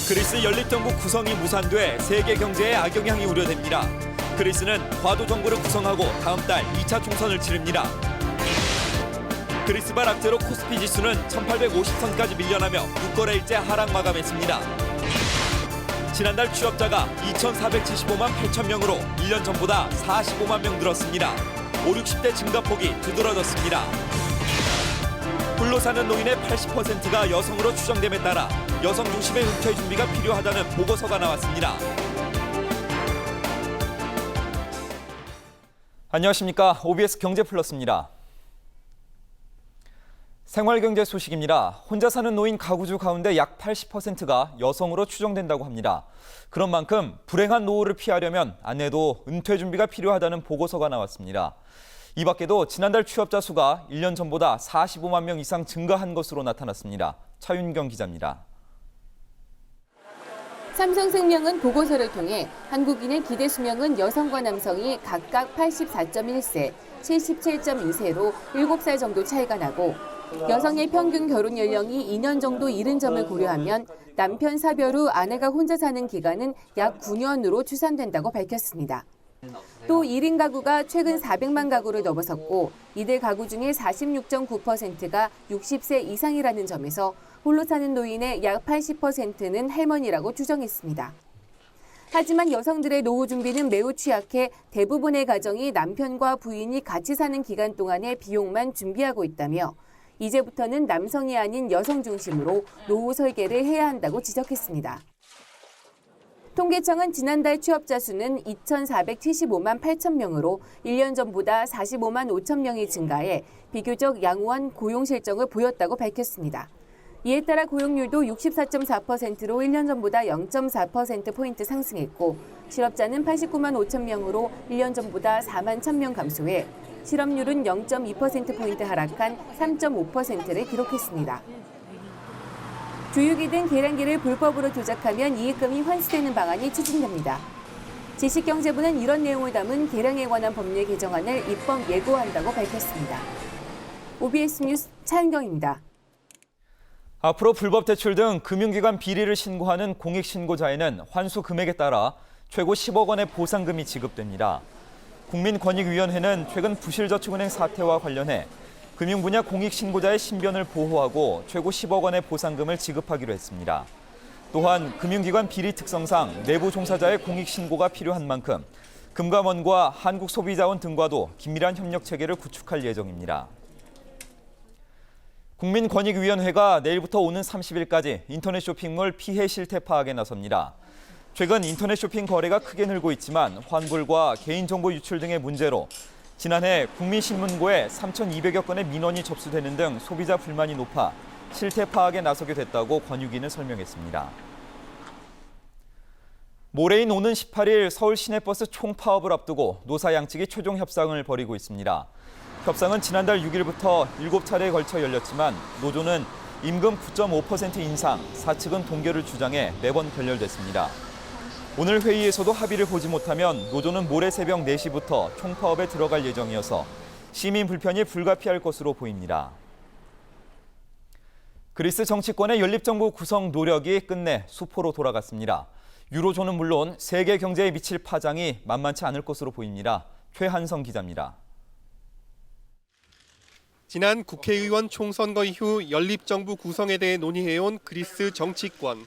그리스 연립정부 구성이 무산돼 세계 경제에 악영향이 우려됩니다. 그리스는 과도 정부를 구성하고 다음 달 2차 총선을 치릅니다. 그리스발 악재로 코스피 지수는 1850선까지 밀려나며 6거래일째 하락 마감했습니다. 지난달 취업자가 2,475만 8천 명으로 1년 전보다 45만 명 늘었습니다. 5, 60대 증가폭이 두드러졌습니다. 홀로 사는 노인의 80%가 여성으로 추정됨에 따라 여성 중심의 은퇴 준비가 필요하다는 보고서가 나왔습니다. 안녕하십니까. OBS 경제플러스입니다. 생활경제 소식입니다. 혼자 사는 노인 가구주 가운데 약 80%가 여성으로 추정된다고 합니다. 그런 만큼 불행한 노후를 피하려면 아내도 은퇴 준비가 필요하다는 보고서가 나왔습니다. 이 밖에도 지난달 취업자 수가 1년 전보다 45만 명 이상 증가한 것으로 나타났습니다. 차윤경 기자입니다. 삼성생명은 보고서를 통해 한국인의 기대 수명은 여성과 남성이 각각 84.1세, 77.2세로 7살 정도 차이가 나고 여성의 평균 결혼 연령이 2년 정도 이른 점을 고려하면 남편 사별 후 아내가 혼자 사는 기간은 약 9년으로 추산된다고 밝혔습니다. 또 1인 가구가 최근 400만 가구를 넘어섰고 이들 가구 중에 46.9%가 60세 이상이라는 점에서 홀로 사는 노인의 약 80%는 할머니라고 추정했습니다. 하지만 여성들의 노후 준비는 매우 취약해 대부분의 가정이 남편과 부인이 같이 사는 기간 동안의 비용만 준비하고 있다며 이제부터는 남성이 아닌 여성 중심으로 노후 설계를 해야 한다고 지적했습니다. 통계청은 지난달 취업자 수는 2,475만 8천 명으로 1년 전보다 45만 5천 명이 증가해 비교적 양호한 고용 실정을 보였다고 밝혔습니다. 이에 따라 고용률도 64.4%로 1년 전보다 0.4%포인트 상승했고 실업자는 89만 5천 명으로 1년 전보다 4만 1천 명 감소해 실업률은 0.2%포인트 하락한 3.5%를 기록했습니다. 주유기 등 계량기를 불법으로 조작하면 이익금이 환수되는 방안이 추진됩니다. 지식경제부는 이런 내용을 담은 계량에 관한 법률 개정안을 입법 예고한다고 밝혔습니다. OBS 뉴스 차윤경입니다. 앞으로 불법 대출 등 금융기관 비리를 신고하는 공익신고자에는 환수 금액에 따라 최고 10억 원의 보상금이 지급됩니다. 국민권익위원회는 최근 부실저축은행 사태와 관련해 금융 분야 공익신고자의 신변을 보호하고 최고 10억 원의 보상금을 지급하기로 했습니다. 또한 금융기관 비리 특성상 내부 종사자의 공익신고가 필요한 만큼 금감원과 한국소비자원 등과도 긴밀한 협력체계를 구축할 예정입니다. 국민권익위원회가 내일부터 오는 30일까지 인터넷 쇼핑몰 피해 실태 파악에 나섭니다. 최근 인터넷 쇼핑 거래가 크게 늘고 있지만 환불과 개인정보 유출 등의 문제로 지난해 국민신문고에 3,200여 건의 민원이 접수되는 등 소비자 불만이 높아 실태 파악에 나서게 됐다고 권유기는 설명했습니다. 모레인 오는 18일 서울 시내버스 총파업을 앞두고 노사 양측이 최종 협상을 벌이고 있습니다. 협상은 지난달 6일부터 7차례에 걸쳐 열렸지만 노조는 임금 9.5% 인상, 사측은 동결을 주장해 매번 결렬됐습니다. 오늘 회의에서도 합의를 보지 못하면 노조는 모레 새벽 4시부터 총파업에 들어갈 예정이어서 시민 불편이 불가피할 것으로 보입니다. 그리스 정치권의 연립정부 구성 노력이 끝내 수포로 돌아갔습니다. 유로존은 물론 세계 경제에 미칠 파장이 만만치 않을 것으로 보입니다. 최한성 기자입니다. 지난 국회의원 총선거 이후 연립정부 구성에 대해 논의해온 그리스 정치권.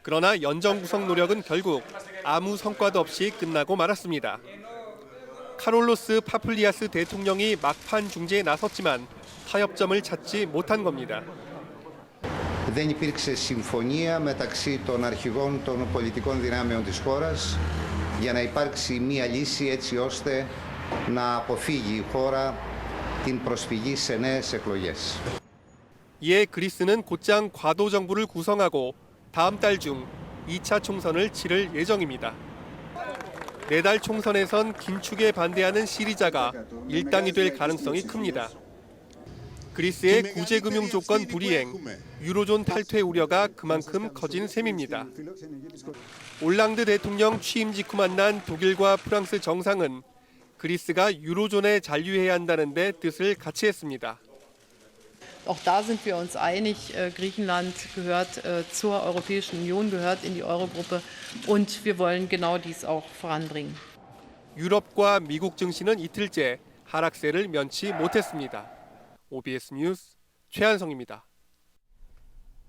그러나 연정 구성 노력은 결국 아무 성과도 없이 끝나고 말았습니다. 카롤로스 파플리아스 대통령이 막판 중재에 나섰지만 타협점을 찾지 못한 겁니다. Δεν υπήρξε συμφωνία μεταξύ των αρχηγών των πολιτικών δυνάμεων της χώρας για να υπάρξει μία λύση έτσι ώστε να αποφύγει η χώρα την προσφυγή σε νέες εκλογές. 이에 그리스는 곧장 과도 정부를 구성하고 다음 달 중 2차 총선을 치를 예정입니다. 내달 총선에선 긴축에 반대하는 시리자가 일당이 될 가능성이 큽니다. 그리스의 구제금융 조건 불이행, 유로존 탈퇴 우려가 그만큼 커진 셈입니다. 올랑드 대통령 취임 직후 만난 독일과 프랑스 정상은 그리스가 유로존에 잔류해야 한다는 데 뜻을 같이 했습니다. Auch da sind wir uns einig, Griechenland gehört zur Europäischen Union, gehört in die Eurogruppe und wir wollen genau dies auch voranbringen. 유럽과 미국 증시는 이틀째 하락세를 면치 못했습니다. OBS 뉴스 최한성입니다.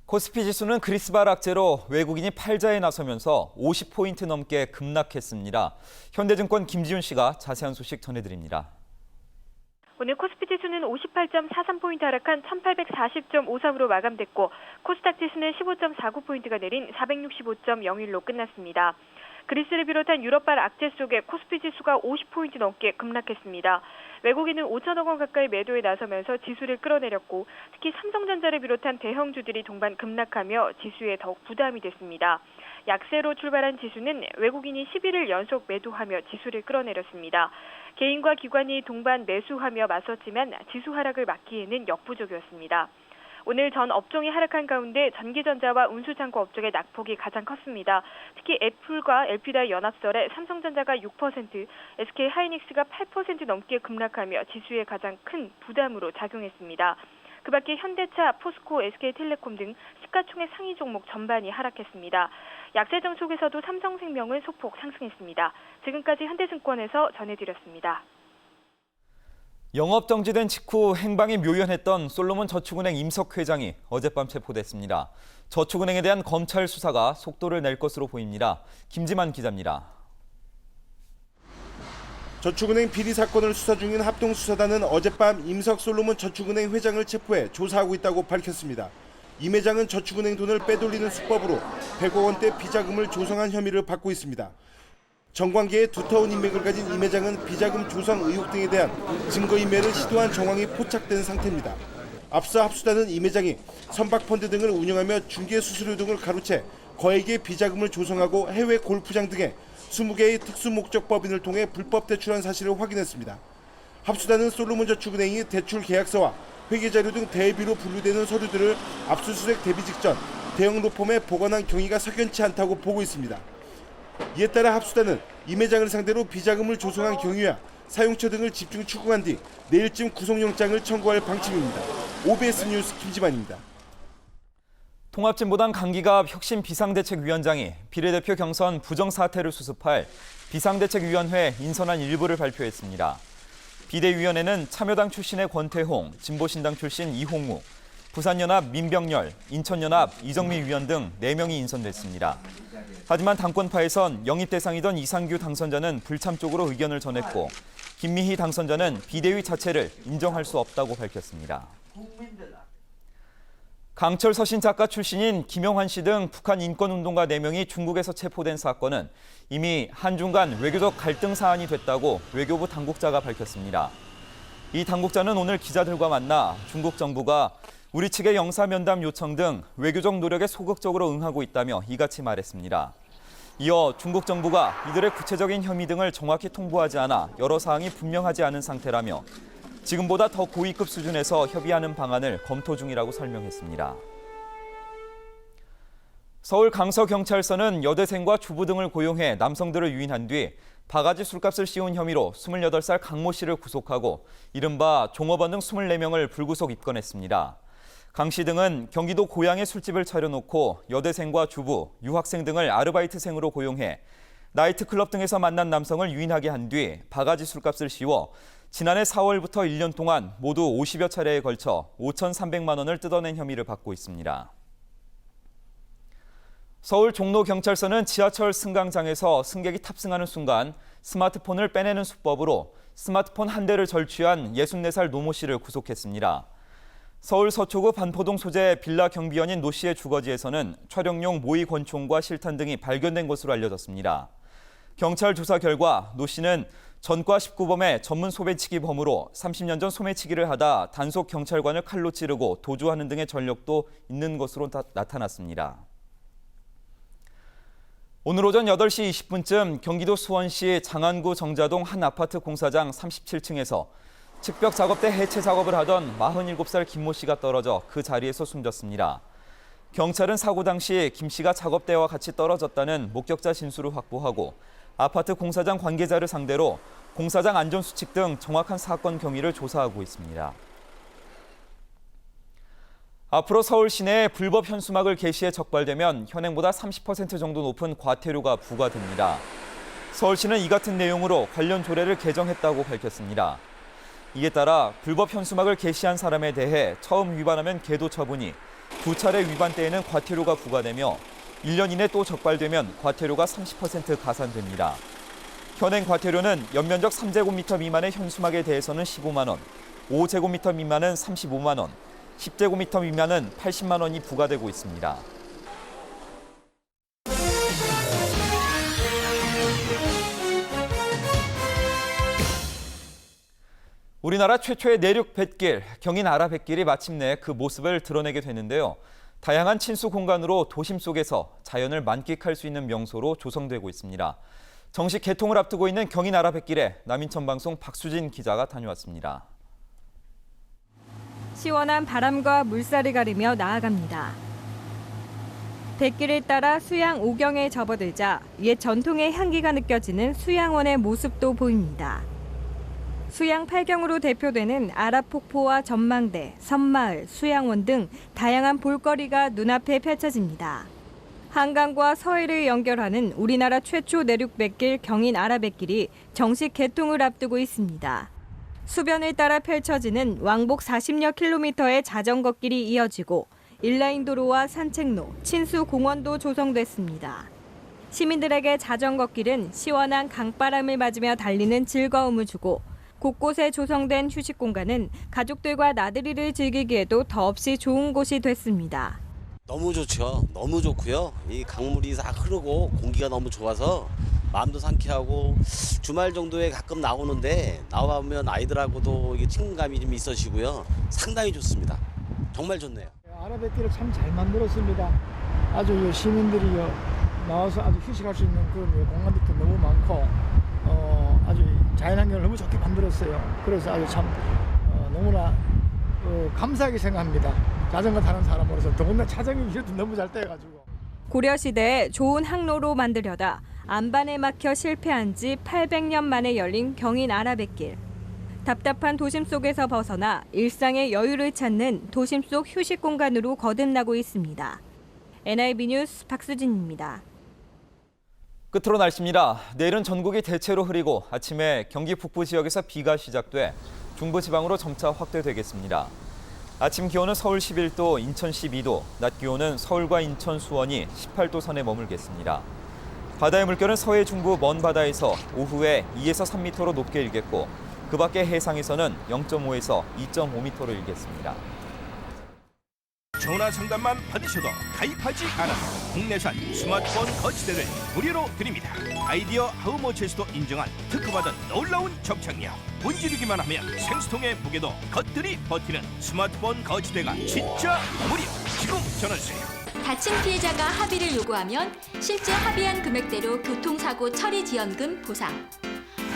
코스피 지수는 그리스발 악재로 외국인이 팔자에 나서면서 50포인트 넘게 급락했습니다. 현대증권 김지훈 씨가 자세한 소식 전해드립니다. 오늘 코스피 지수는 58.43포인트 하락한 1840.53으로 마감됐고 코스닥 지수는 15.49포인트가 내린 465.01로 끝났습니다. 그리스를 비롯한 유럽발 악재 속에 코스피 지수가 50포인트 넘게 급락했습니다. 외국인은 5천억 원 가까이 매도에 나서면서 지수를 끌어내렸고 특히 삼성전자를 비롯한 대형주들이 동반 급락하며 지수에 더욱 부담이 됐습니다. 약세로 출발한 지수는 외국인이 11일 연속 매도하며 지수를 끌어내렸습니다. 개인과 기관이 동반 매수하며 맞섰지만 지수 하락을 막기에는 역부족이었습니다. 오늘 전 업종이 하락한 가운데 전기전자와 운수창고 업종의 낙폭이 가장 컸습니다. 특히 애플과 LP다 연합설에 삼성전자가 6%, SK하이닉스가 8% 넘게 급락하며 지수에 가장 큰 부담으로 작용했습니다. 그 밖에 현대차, 포스코, SK텔레콤 등 시가총액 상위 종목 전반이 하락했습니다. 약세장 속에서도 삼성생명은 소폭 상승했습니다. 지금까지 현대증권에서 전해드렸습니다. 영업 정지된 직후 행방이 묘연했던 솔로몬 저축은행 임석 회장이 어젯밤 체포됐습니다. 저축은행에 대한 검찰 수사가 속도를 낼 것으로 보입니다. 김지만 기자입니다. 저축은행 비리 사건을 수사 중인 합동수사단은 어젯밤 임석 솔로몬 저축은행 회장을 체포해 조사하고 있다고 밝혔습니다. 임 회장은 저축은행 돈을 빼돌리는 수법으로 100억 원대 비자금을 조성한 혐의를 받고 있습니다. 정관계에 두터운 인맥을 가진 임 회장은 비자금 조성 의혹 등에 대한 증거인멸을 시도한 정황이 포착된 상태입니다. 앞서 합수단은 임 회장이 선박펀드 등을 운영하며 중개수수료 등을 가로채 거액의 비자금을 조성하고 해외 골프장 등에 20개의 특수목적법인을 통해 불법 대출한 사실을 확인했습니다. 합수단은 솔로몬 저축은행이 대출 계약서와 회계자료 등 대비로 분류되는 서류들을 압수수색 대비 직전 대형 로펌에 보관한 경위가 석연치 않다고 보고 있습니다. 이에 따라 합수단은 임 회장을 상대로 비자금을 조성한 경위와 사용처 등을 집중 추궁한 뒤 내일쯤 구속영장을 청구할 방침입니다. OBS 뉴스 김지만입니다. 통합진보당 강기갑 혁신 비상대책위원장이 비례대표 경선 부정사태를 수습할 비상대책위원회 인선안 일부를 발표했습니다. 비대위원회는 참여당 출신의 권태홍, 진보신당 출신 이홍우, 부산연합 민병렬, 인천연합 이정미 위원 등 4명이 인선됐습니다. 하지만 당권파에선 영입 대상이던 이상규 당선자는 불참적으로 의견을 전했고 김미희 당선자는 비대위 자체를 인정할 수 없다고 밝혔습니다. 강철 서신 작가 출신인 김영환 씨 등 북한 인권운동가 4명이 중국에서 체포된 사건은 이미 한중 간 외교적 갈등 사안이 됐다고 외교부 당국자가 밝혔습니다. 이 당국자는 오늘 기자들과 만나 중국 정부가 우리 측의 영사면담 요청 등 외교적 노력에 소극적으로 응하고 있다며 이같이 말했습니다. 이어 중국 정부가 이들의 구체적인 혐의 등을 정확히 통보하지 않아 여러 사항이 분명하지 않은 상태라며 지금보다 더 고위급 수준에서 협의하는 방안을 검토 중이라고 설명했습니다. 서울 강서경찰서는 여대생과 주부 등을 고용해 남성들을 유인한 뒤 바가지 술값을 씌운 혐의로 28살 강모 씨를 구속하고 이른바 종업원 등 24명을 불구속 입건했습니다. 강 씨 등은 경기도 고양에 술집을 차려놓고 여대생과 주부, 유학생 등을 아르바이트생으로 고용해 나이트클럽 등에서 만난 남성을 유인하게 한 뒤 바가지 술값을 씌워 지난해 4월부터 1년 동안 모두 50여 차례에 걸쳐 5,300만 원을 뜯어낸 혐의를 받고 있습니다. 서울 종로경찰서는 지하철 승강장에서 승객이 탑승하는 순간 스마트폰을 빼내는 수법으로 스마트폰 한 대를 절취한 64살 노모 씨를 구속했습니다. 서울 서초구 반포동 소재 빌라 경비원인 노 씨의 주거지에서는 촬영용 모의 권총과 실탄 등이 발견된 것으로 알려졌습니다. 경찰 조사 결과 노 씨는 전과 19범의 전문 소매치기 범으로 30년 전 소매치기를 하다 단속 경찰관을 칼로 찌르고 도주하는 등의 전력도 있는 것으로 나타났습니다. 오늘 오전 8시 20분쯤 경기도 수원시 장안구 정자동 한 아파트 공사장 37층에서 측벽 작업대 해체 작업을 하던 47살 김모 씨가 떨어져 그 자리에서 숨졌습니다. 경찰은 사고 당시 김 씨가 작업대와 같이 떨어졌다는 목격자 진술을 확보하고 아파트 공사장 관계자를 상대로 공사장 안전수칙 등 정확한 사건 경위를 조사하고 있습니다. 앞으로 서울 시내에 불법 현수막을 게시해 적발되면 현행보다 30% 정도 높은 과태료가 부과됩니다. 서울시는 이 같은 내용으로 관련 조례를 개정했다고 밝혔습니다. 이에 따라 불법 현수막을 게시한 사람에 대해 처음 위반하면 계도 처분이, 2차례 위반 때에는 과태료가 부과되며 1년 이내 또 적발되면 과태료가 30% 가산됩니다. 현행 과태료는 연면적 3제곱미터 미만의 현수막에 대해서는 15만 원, 5제곱미터 미만은 35만 원, 10제곱미터 미만은 80만 원이 부과되고 있습니다. 우리나라 최초의 내륙 뱃길, 경인 아라뱃길이 마침내 그 모습을 드러내게 됐는데요. 다양한 친수 공간으로 도심 속에서 자연을 만끽할 수 있는 명소로 조성되고 있습니다. 정식 개통을 앞두고 있는 경인 아라뱃길에 남인천 방송 박수진 기자가 다녀왔습니다. 시원한 바람과 물살을 가르며 나아갑니다. 뱃길을 따라 수양 5경에 접어들자 옛 전통의 향기가 느껴지는 수양원의 모습도 보입니다. 수양 8경으로 대표되는 아라폭포와 전망대, 섬마을, 수양원 등 다양한 볼거리가 눈앞에 펼쳐집니다. 한강과 서해를 연결하는 우리나라 최초 내륙 뱃길 경인 아라뱃길이 정식 개통을 앞두고 있습니다. 수변을 따라 펼쳐지는 왕복 40여 킬로미터의 자전거 길이 이어지고 인라인 도로와 산책로, 친수 공원도 조성됐습니다. 시민들에게 자전거 길은 시원한 강바람을 맞으며 달리는 즐거움을 주고 곳곳에 조성된 휴식 공간은 가족들과 나들이를 즐기기에도 더없이 좋은 곳이 됐습니다. 너무 좋죠. 너무 좋고요. 이 강물이 다 흐르고 공기가 너무 좋아서 마음도 상쾌하고 주말 정도에 가끔 나오는데 나와보면 아이들하고도 이게 친근감이 좀 있어지고요. 상당히 좋습니다. 정말 좋네요. 아라뱃길을 참 잘 만들었습니다. 아주 시민들이 나와서 아주 휴식할 수 있는 그런 공간들도 너무 많고 아주 자연환경을 너무 좋게 만들었어요. 그래서 아주 참 너무나 감사하게 생각합니다. 자전거 타는 사람으로서 더군다나 차량이 이래도 너무 잘 떼가지고. 고려시대에 좋은 항로로 만들려다 안반에 막혀 실패한 지 800년 만에 열린 경인 아라뱃길. 답답한 도심 속에서 벗어나 일상의 여유를 찾는 도심 속 휴식 공간으로 거듭나고 있습니다. NIB 뉴스 박수진입니다. 끝으로 날씨입니다. 내일은 전국이 대체로 흐리고 아침에 경기 북부 지역에서 비가 시작돼 중부지방으로 점차 확대되겠습니다. 아침 기온은 서울 11도, 인천 12도, 낮 기온은 서울과 인천, 수원이 18도 선에 머물겠습니다. 바다의 물결은 서해 중부 먼 바다에서 오후에 2에서 3m로 높게 일겠고 그 밖의 해상에서는 0.5에서 2.5m로 일겠습니다. 전화 상담만 받으셔도 가입하지 않아도 국내산 스마트폰 거치대를 무료로 드립니다. 아이디어 하우머치에서도 인정한 특허받은 놀라운 접착력. 문지르기만 하면 생수통의 무게도 거뜬히 버티는 스마트폰 거치대가 진짜 무료. 지금 전화주세요. 다친 피해자가 합의를 요구하면 실제 합의한 금액대로 교통사고 처리 지원금 보상.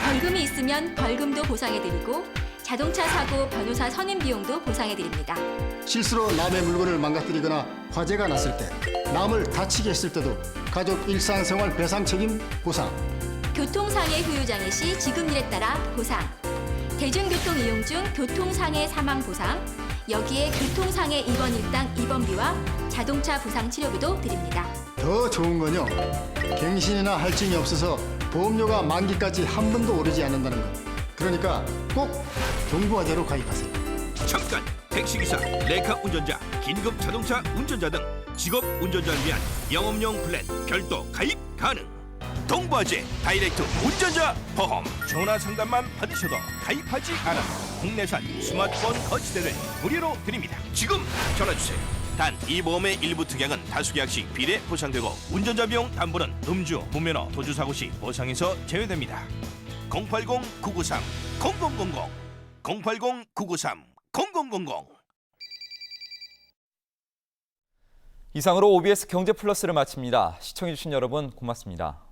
벌금이 있으면 벌금도 보상해드리고 자동차 사고 변호사 선임 비용도 보상해드립니다. 실수로 남의 물건을 망가뜨리거나 화재가 났을 때, 남을 다치게 했을 때도 가족 일상생활 배상 책임 보상. 교통상해 후유장애 시 지급률에 따라 보상. 대중교통 이용 중 교통상해 사망 보상. 여기에 교통상해 입원 일당 입원비와 자동차 부상 치료비도 드립니다. 더 좋은 건요, 갱신이나 할증이 없어서 보험료가 만기까지 한 번도 오르지 않는다는 것. 그러니까 꼭 정부화재로 가입하세요. 잠깐! 택시기사, 레카 운전자, 긴급 자동차 운전자 등 직업 운전자를 위한 영업용 플랜 별도 가입 가능. 동부화재 다이렉트 운전자 보험. 전화 상담만 받으셔도 가입하지 않아도 국내산 스마트폰 거치대를 무료로 드립니다. 지금 전화주세요. 단 이 보험의 일부 특약은 다수 계약 시 비례 보상되고 운전자 비용 담보는 음주, 무면허, 도주사고 시 보상에서 제외됩니다. 080-993-0000 080-993-0000 이상으로 OBS 경제플러스를 마칩니다. 시청해주신 여러분 고맙습니다.